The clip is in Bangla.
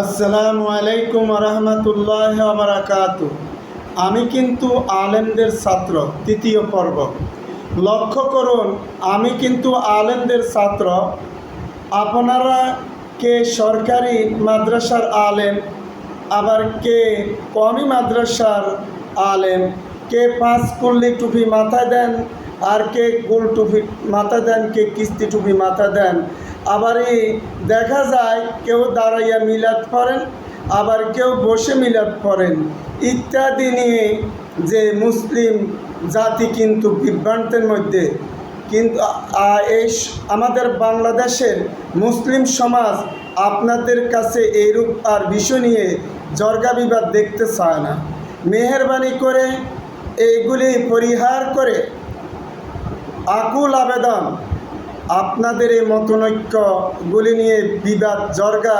আসসালামু আলাইকুম রহমতুল্লাহ বারাকাতু। আমি কিন্তু আলেমদের ছাত্র। তৃতীয় পর্ব লক্ষ্য করুন, আমি কিন্তু আলেমদের ছাত্র। আপনারা কে সরকারি মাদ্রাসার আলেম, আবার কে কওমি মাদ্রাসার আলেম, কে পাঁচ কুল্লি টুপি মাথায় দেন, আর কে গোল টুপি মাথায় দেন, কে কিস্তি টুপি মাথায় দেন। আবার দেখা যায় কেউ দাঁড়াইয়া মিলাদ পড়েন, আবার কেউ বসে মিলাদ পড়েন ইত্যাদি নিয়ে যে মুসলিম জাতি কিন্তু বিভ্রান্তের মধ্যে। কিন্তু এই আমাদের বাংলাদেশের মুসলিম সমাজ আপনাদের কাছে এইরূপ আর বিষয় নিয়ে জর্গা বিবাদ দেখতে চায় না। মেহেরবানি করে এইগুলি পরিহার করে আকুল আবেদন, আপনাদের এই মতনৈক্যগুলি নিয়ে বিবাদ জর্গা